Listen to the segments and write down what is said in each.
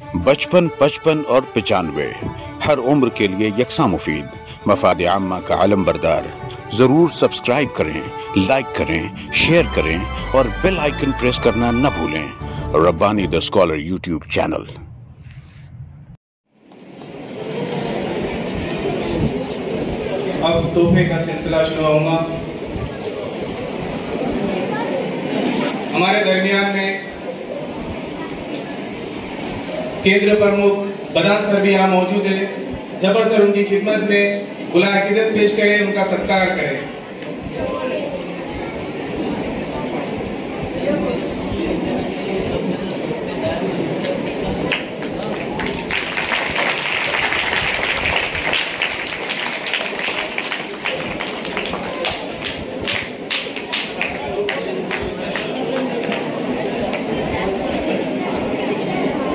55, 55 और 95 हर उम्र के लिए यकसा मुफीद, मफाद आम्मा का आलम बरदार। जरूर सब्सक्राइब करें, लाइक करें, शेयर करें और बेल आइकन प्रेस करना न भूलें। Rabbani the scholar YouTube channel. अब तोहफे का सिलसिला शुरू होगा। हमारे दरमियान में केंद्र प्रमुख बदान सर भी यहाँ मौजूद है। जबर सर उनकी खिदमत में गुलाए अकीदत पेश करें, उनका सत्कार करें।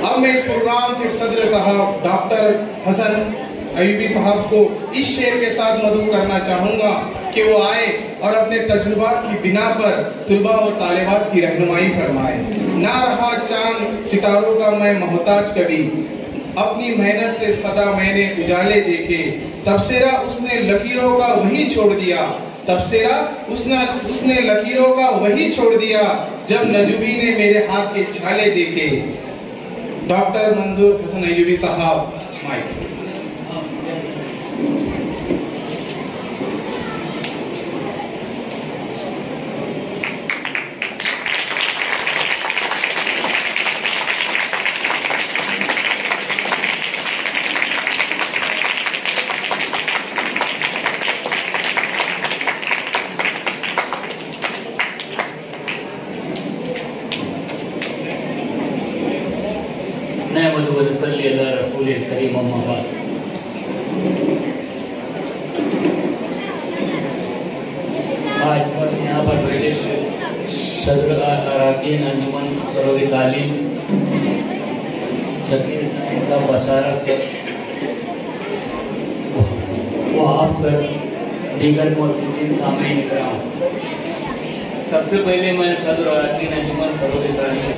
अब मैं इस प्रोग्राम के सदर साहब डॉक्टर हसन अयूबी साहब को इस शेर के साथ मदऊ करना चाहूंगा कि वो आए और अपने तजुर्बात की बिना पर तुलबा व तालिबात की रहनुमाई फरमाए। ना रहा चांद सितारों का मैं मोहताज कभी, अपनी मेहनत से सदा मैंने उजाले देखे। तबसरा उसने लकीरों का वही छोड़ दिया, तबसरा उसने लकीरों का वही छोड़ दिया, जब नजूबी ने मेरे हाथ के छाले देखे। डॉक्टर मंजूर हसन अयूबी साहब माइक। रसूल करीम मोहम्मद। आज यहाँ पर बैठे सदर अराकीन अंजुमन सरोगी तालीम शकील साहब बसारत सर, वो आप सर, दीगर मोहतरीन सामईन इकराम। सबसे पहले मैं सदर अराकीन अंजुमन सरोगी तालीम,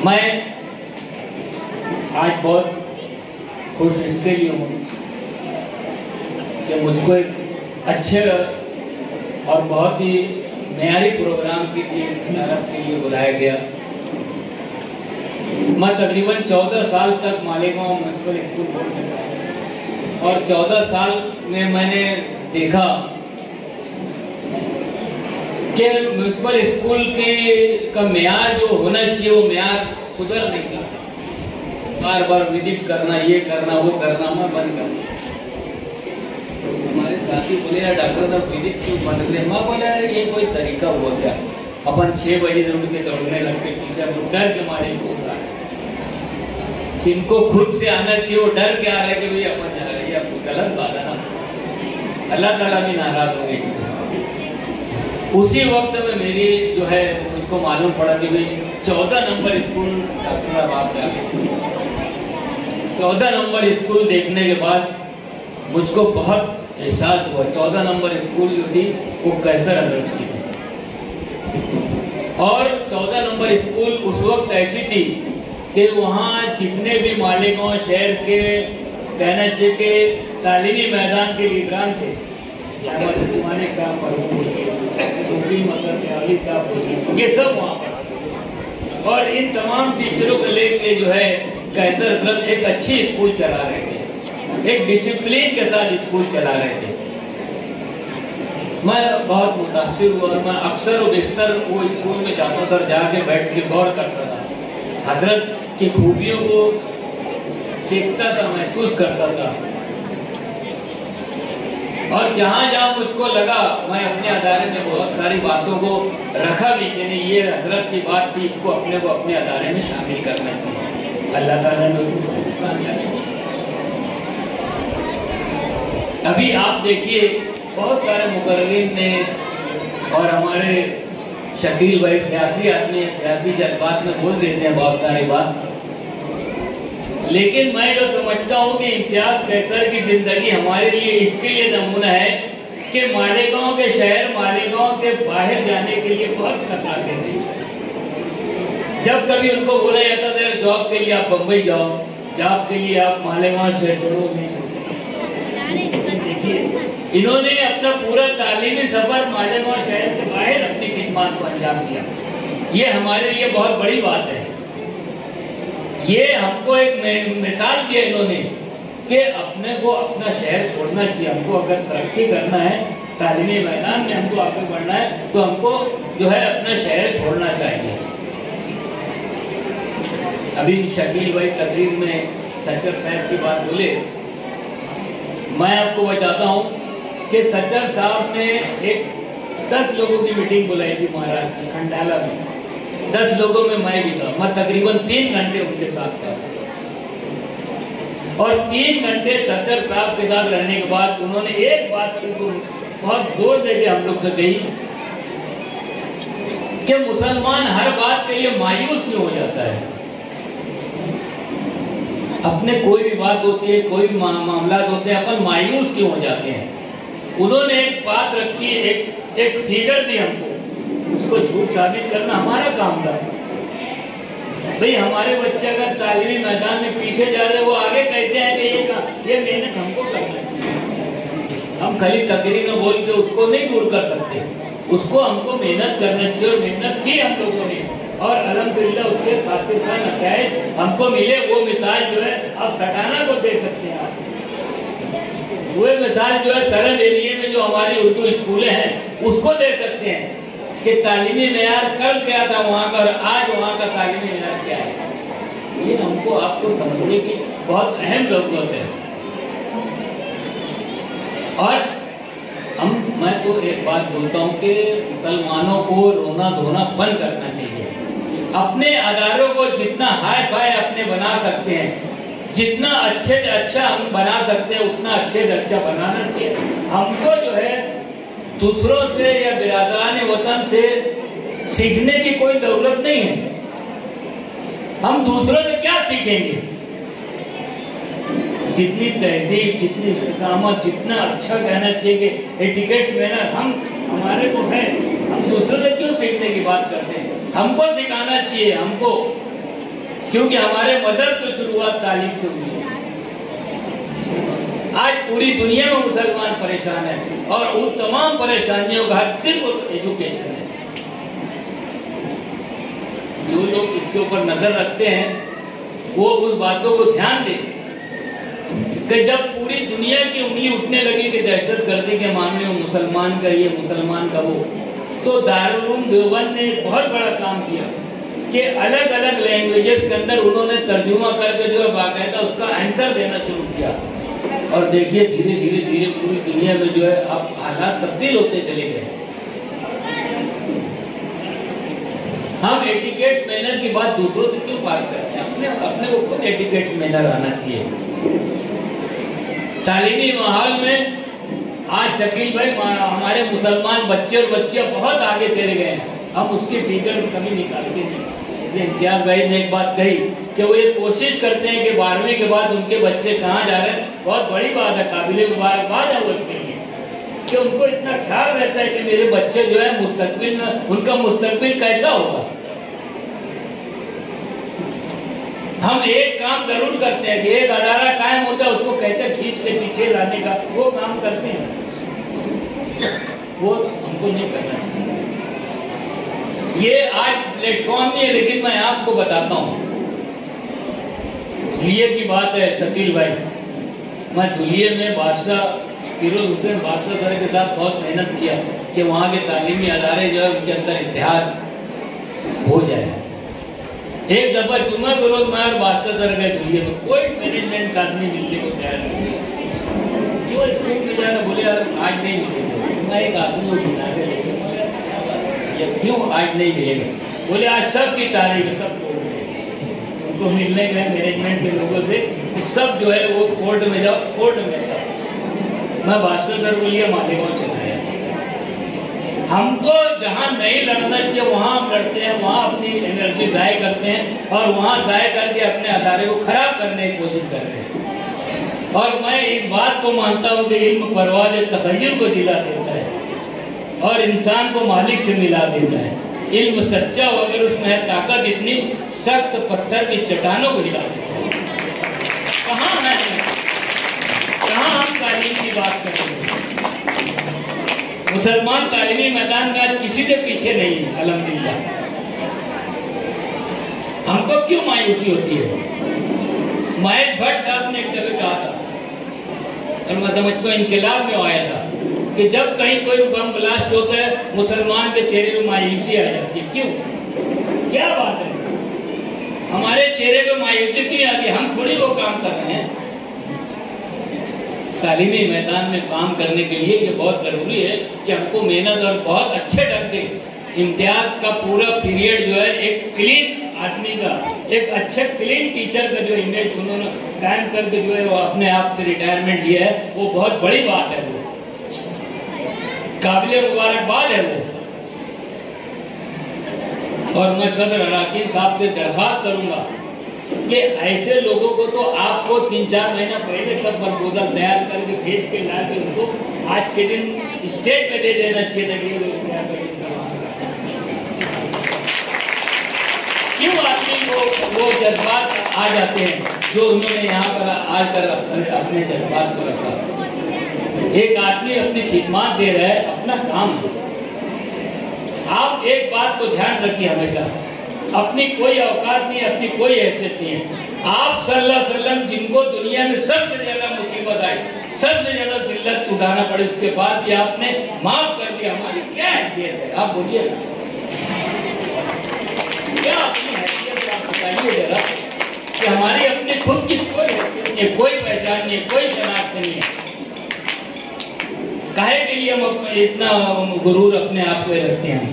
मैं आज बहुत खुश इसके लिए हूँ कि मुझको एक अच्छे और बहुत ही नयारी प्रोग्राम की सदारत के लिए बुलाया गया। मैं तकरीबन 14 साल तक मालेगांव म्यूनसिपल स्कूल पढ़ा और 14 साल में मैंने देखा कि म्यूनसिपल स्कूल का मेयार जो होना चाहिए वो मेयार सुधर नहीं था। बार बार विजिट करना, ये करना, वो करना, मैं बंद करना। हमारे साथी बोले यार डॉक्टर साहब विजिट क्यों बंद कर? मैं बोला यार ये कोई तरीका हुआ क्या? अपन 6 बजे उठ के दौड़ने लगते, टीचर लोग डर के मारे होता है। जिनको खुद से आना चाहिए वो डर के आ रहे कि भाई अपन जा रहे हैं, आपको गलत बात है ना। अल्लाह ताला भी नाराज हो गए। उसी वक्त में मेरी जो है मुझको मालूम पड़ा कि भाई 14 नंबर स्कूल डॉक्टर साहब आप जाके 14 नंबर स्कूल देखने के बाद मुझको बहुत एहसास हुआ 14 नंबर स्कूल जो थी वो कैसर हजरत की थी। और 14 नंबर स्कूल उस वक्त ऐसी थी कि वहाँ जितने भी मालेगांव शहर के कहना चाहिए कि तालीमी मैदान के लीडरान थे, मालिक साहब, ये सब वहाँ पर, और इन तमाम टीचरों को लेके जो है कैसर हजरत एक अच्छी स्कूल चला रहे थे, एक डिसिप्लिन के साथ स्कूल चला रहे थे। मैं बहुत मुतासिर हुआ और मैं अक्सर और बेशतर वो स्कूल में जाता था, जाके बैठ के गौर करता था, हजरत की खूबियों को देखता था, महसूस करता था। और जहाँ जहाँ मुझको लगा मैं अपने अदारे में बहुत सारी बातों को रखा भी कि नहीं ये हजरत की बात थी, इसको अपने को अपने अदारे में शामिल करना चाहिए। अल्लाह ताला ने अभी आप देखिए बहुत सारे मुकर्रिरीन ने और हमारे शकील भाई सियासी आदमी है, सियासी जज्बात में बोल देते हैं बहुत सारी बात, लेकिन मैं जो समझता हूँ कि इम्तियाज कैसर की जिंदगी हमारे लिए इसके लिए नमूना है कि मालेगांव के शहर, मालेगांव के बाहर जाने के लिए बहुत खतरा थे। जब कभी उनको बोला जाता था जॉब के लिए आप बम्बई जाओ, जॉब के लिए आप मालेगांव शहर छोड़ो, नहीं छोड़ो। देखिए इन्होंने अपना पूरा तालीमी सफर मालेगांव शहर के बाहर अपनी खिदमत को अंजाम दिया। ये हमारे लिए बहुत बड़ी बात है। ये हमको एक मिसाल दिया इन्होंने कि अपने को अपना शहर छोड़ना चाहिए। हमको अगर तरक्की करना है, तालीमी मैदान में हमको आगे बढ़ना है, तो हमको जो है अपना शहर छोड़ना चाहिए। अभी शकील भाई तकरीर में सच्चर साहब की बात बोले, मैं आपको बताता हूँ कि सच्चर साहब ने एक 10 लोगों की मीटिंग बुलाई थी महाराष्ट्र खंडाला में। 10 लोगों में मैं भी था। मैं तकरीबन 3 घंटे उनके साथ था और 3 घंटे सच्चर साहब के साथ रहने के बाद उन्होंने एक बात बहुत जोर देके हम लोग से कही कि मुसलमान हर बात के लिए मायूस क्यों हो जाता है। अपने कोई भी बात होती है, कोई भी मामला होते हैं, अपन मायूस क्यों हो जाते हैं। उन्होंने एक बात रखी, एक फिगर दी हमको, उसको झूठ साबित करना हमारा काम था। भाई हमारे बच्चे अगर तालीमी मैदान में पीछे जा रहे हैं, वो आगे कहते हैं कि ये मेहनत हमको करना है। हम खाली तकरीर में बोल के उसको नहीं दूर कर सकते, उसको हमको मेहनत करना चाहिए और मेहनत की हम लोगों ने और अल्हम्दुलिल्लाह उसके खातिर का नतीजा हमको मिले। वो मिसाल जो है आप सटाना को दे सकते हैं। आप वो मिसाल जो है सरहद एरिया में जो हमारी उर्दू स्कूलें हैं उसको दे सकते हैं कि तालीमी मेयार कल क्या था वहाँ का और आज वहाँ का तालीमी मेयार क्या है। ये हमको आपको समझने की बहुत अहम जरूरत है। और मैं तो एक बात बोलता हूँ कि मुसलमानों को रोना धोना बंद करना चाहिए। अपने अदारों को जितना हाई फाई अपने बना सकते हैं, जितना अच्छे से अच्छा हम बना सकते हैं, उतना अच्छे से अच्छा बनाना चाहिए। हमको जो है दूसरों से या बिरादरान वतन से सीखने की कोई जरूरत नहीं है। हम दूसरों से क्या सीखेंगे। जितनी तहजीब, जितनी इस्तिकामत, जितना अच्छा कहना चाहिए कि एटिकेट मैनर हम हमारे को है, हम दूसरों से क्यों सीखने की बात करते हैं। हमको सिखाना चाहिए हमको, क्योंकि हमारे मजहब की शुरुआत तालीम से हुई है। आज पूरी दुनिया में मुसलमान परेशान है और उन तमाम परेशानियों का हल सिर्फ एजुकेशन है। जो लोग इसके ऊपर नजर रखते हैं वो उस बातों को ध्यान दें कि जब पूरी दुनिया की उंगली उठने लगी कि दहशतगर्दी के मामले में मुसलमान का ये, मुसलमान का वो, तो दारुल उलूम देवबंद ने एक बहुत बड़ा काम किया कि अलग अलग लैंग्वेजेस के अंदर उन्होंने तर्जुमा करके जो है बाकायदा उसका आंसर देना शुरू किया। और देखिए धीरे धीरे धीरे पूरी दुनिया में जो है अब हालात तब्दील होते चले गए। हम एटिकेट्स मैनर की बात दूसरों से क्यों बात करते हैं। अपने को खुद एटिकेट्स मैनर आना चाहिए। तालीमी माहौल में आज शकील भाई हमारे मुसलमान बच्चे और बच्चियां बहुत आगे चले गए हैं। हम उसकी फिगर कभी निकालते नहीं। इम्तियाज भाई ने एक बात कही कि वो ये कोशिश करते हैं कि 12वीं के बाद उनके बच्चे कहाँ जा रहे हैं। बहुत बड़ी बात है, काबिले मुबारकबाद है वो इसके लिए कि उनको इतना ख्याल रहता है कि मेरे बच्चे जो है मुस्तकबिल में उनका मुस्तकबिल कैसा होगा। हम एक काम जरूर करते हैं कि एक अदारा कायम होता है, उसको कहते हैं खींच के पीछे लाने का, वो काम करते हैं, वो हमको नहीं करना चाहिए। ये आज प्लेटफॉर्म नहीं है, लेकिन मैं आपको बताता हूँ। धुलिये की बात है शकील भाई, मैं धुलिये में बादशाह फिरोज हुसैन बादशाह सर के साथ बहुत मेहनत किया कि वहाँ के तालीमी अदारे जो है उनके अंदर इत्तेहाद हो जाए। एक दफा जुम्मे के रोज मैं और बादशाह सर गए धुलिये में, कोई मैनेजमेंट का आदमी मिलने को तैयार नहीं। क्यों स्कूल में जाना, बोले यार आज नहीं मिलेगा। मैं एक आदमी को किनारे लेके क्यों आज नहीं मिलेगा, बोले आज सब की तारीख है, सब लोग उनको मिलने गए मैनेजमेंट के लोगों से, सब जो है वो कोर्ट में जाओ, कोर्ट में जाओ। मैं बादशाह सर को लिए मालेगांव चला गया। हमको जहां नहीं लड़ना चाहिए वहां हम लड़ते हैं, वहां अपनी एनर्जी जाया करते हैं और वहां जाया करके अपने अदारे को खराब करने की कोशिश करते हैं। और मैं इस बात को मानता हूं कि इल्म परवाज़ तख़य्युल को जिला देता है और इंसान को मालिक से मिला देता है। इल्म सच्चा हो, अगर उसमें है ताकत, इतनी सख्त पत्थर की चट्टानों को हिला देता है। कहाँ है, कहाँ हम तालीम की बात करेंगे? मुसलमान तालीमी मैदान में आज किसी के पीछे नहीं है, अल्हम्दुलिल्लाह। हमको क्यों मायूसी होती है? महेश भट्ट साहब ने एक दफे कहा था, और मैं समझता हूं इनकलाब में आया था, कि जब कहीं कोई बम ब्लास्ट होता है मुसलमान के चेहरे पे मायूसी आ जाती है। क्यों? क्या बात है? हमारे चेहरे पे मायूसी क्यों आती है? हम थोड़ी वो काम कर रहे हैं। तालीमी मैदान में काम करने के लिए ये बहुत जरूरी है कि हमको मेहनत और बहुत अच्छे ढंग से इम्तियाज का पूरा पीरियड जो है एक क्लीन आदमी का, एक अच्छे क्लीन टीचर का जो इमेज उन्होंने कायम करके जो है वो अपने आप से रिटायरमेंट लिया है, वो बहुत बड़ी बात है, वो काबिल मुबारकबाद है वो। और मैं सदर अराकीन साहब से दरख्वास्त करूंगा कि ऐसे लोगों को तो आपको 3-4 महीना पहले सब प्रपोजल तैयार करके भेज के ला के उनको आज के दिन स्टेज पे दे देना चाहिए था कि क्यों आदमी को वो जज्बात आ जाते हैं जो उन्होंने यहाँ पर आकर अपने जज्बात को रखा। एक आदमी अपनी खिदमत दे रहा है, अपना काम है। आप एक बात को ध्यान रखिए हमेशा, अपनी कोई औकात नहीं, अपनी कोई हैसियत नहीं है। आप सल्लल्लाहु अलैहि वसल्लम जिनको दुनिया में सबसे ज्यादा मुसीबत आई, सबसे ज्यादा जिल्लत उठाना पड़े, उसके बाद भी आपने माफ कर दिया। हमारी क्या हैसियत है? आप बोलिए, क्या अपनी हैसियत है? आप बताइए जरा कि हमारी अपनी खुद की कोई हैसियत नहीं है, कोई पहचान नहीं है, कोई शनाख्त नहीं है। काहे के लिए हम इतना गुरूर अपने आप पे रखते हैं?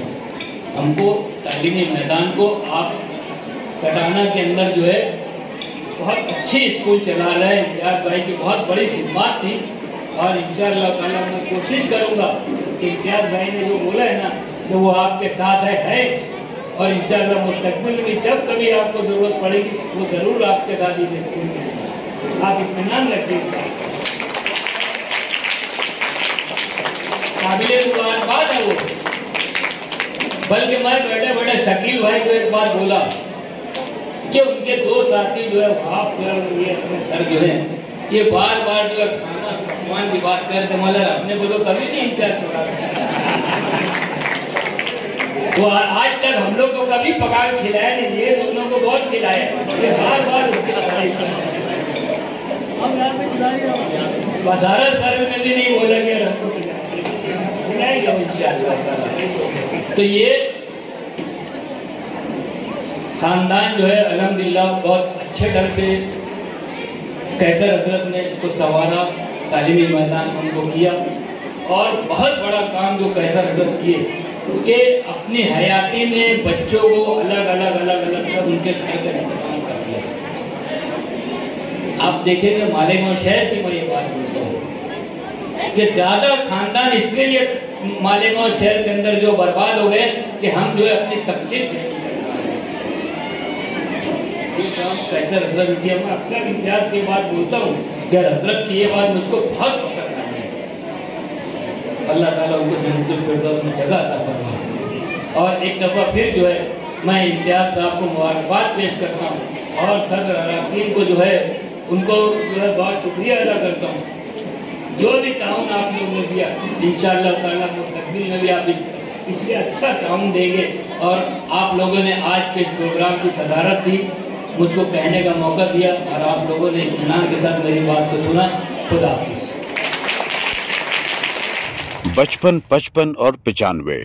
हमको तालीमी मैदान को आप कटाना के अंदर जो है बहुत अच्छी स्कूल चला रहे हैं। इम्तियाज भाई की बहुत बड़ी खिदमत थी और इंशाअल्लाह ताला मैं कोशिश करूंगा कि इम्तियाज भाई ने जो बोला है ना कि वो आपके साथ है और इंशाअल्लाह मुस्तकबिल में जब कभी आपको जरूरत पड़ेगी वो जरूर आपके साथ ही स्कूल में। आप इत्मीनान रखिए, काबिल मुबारकबाद है वो। बल्कि मैं बैठे बैठे शकील भाई को एक बात बोला कि उनके 2 साथी जो है हाफ सर, ये अपने सर जो है ये बार बार जो है खाना पकवान की बात करते, मगर अपने को तो कभी नहीं इम्तियाज छोड़ा। वो आज तक हम लोग को कभी पका के खिलाया नहीं, ये दोनों को बहुत खिलाया, ये बार बार बसारा सर में भी नहीं बोला कि हमको खिलाएगा इंशाअल्लाह। तो ये खानदान जो है अल्हम्दुलिल्लाह बहुत अच्छे ढंग से कैसर हजरत ने इसको संवारा, तालीमी मैदान उनको किया और बहुत बड़ा काम जो कैसर हजरत किए कि अपनी हयाती में बच्चों को अलग अलग सब उनके घर का इंतजाम कर दिया। आप देखेंगे मालेगांव शहर की मैं ये बात बोलता हूँ कि ज्यादा खानदान इसके लिए मालेगांव शहर के अंदर जो बर्बाद हो गए कि हम जो है अपनी तकसीम नहीं कर पा रहे। मैं अक्सर इम्तियाज की बात बोलता हूँ कि हजरत की ये बात मुझको बहुत पसंद आई है। अल्लाह ताला उनको जन्नतुल फिरदौस में जगह अता फरमाए। और एक दफा फिर जो है मैं इम्तियाज साहब को मुबारकबाद पेश करता हूँ और सदर अराकीन को जो है उनको जो है बहुत शुक्रिया अदा करता हूँ। जो भी ताउन आप लोग ने दिया इंशाअल्लाह ताला मुस्तकबिल में भी आप इससे अच्छा ताउन देंगे। और आप लोगों ने आज के प्रोग्राम की सदारत दी, मुझको कहने का मौका दिया और आप लोगों ने इत्मीनान के साथ मेरी बात को सुना। खुदा हाफिज़। बचपन 55 और 95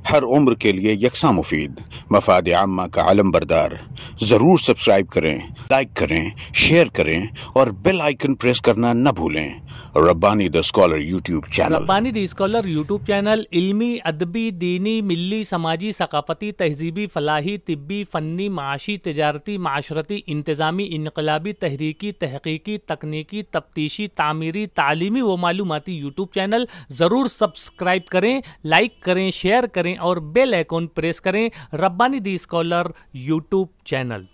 हर उम्र के लिए यकसा मुफीद, मफाद आम्मा का आलम बरदार। जरूर सब्सक्राइब करें, लाइक करें, शेयर करें और बेल आइकन प्रेस करना न भूलें। Rabbani the scholar YouTube channel. Rabbani the scholar YouTube channel इल्मी, अदबी, दीनी, मिल्ली, समाजी, सकाफती, तहजीबी, फलाही, तिब्बी, फ़न्नी, माशी, तिजारती, माशरती, इंतज़ामी, इनकलाबी, तहरीकी, तहकीकी, तकनीकी, तफ्तीशी, तामीरी, तालीमी व मालूमाती यूट्यूब चैनल। ज़रूर सब्सक्राइब करें, लाइक करें, शेयर करें और बेल आइकन प्रेस करें। Rabbani the scholar YouTube channel.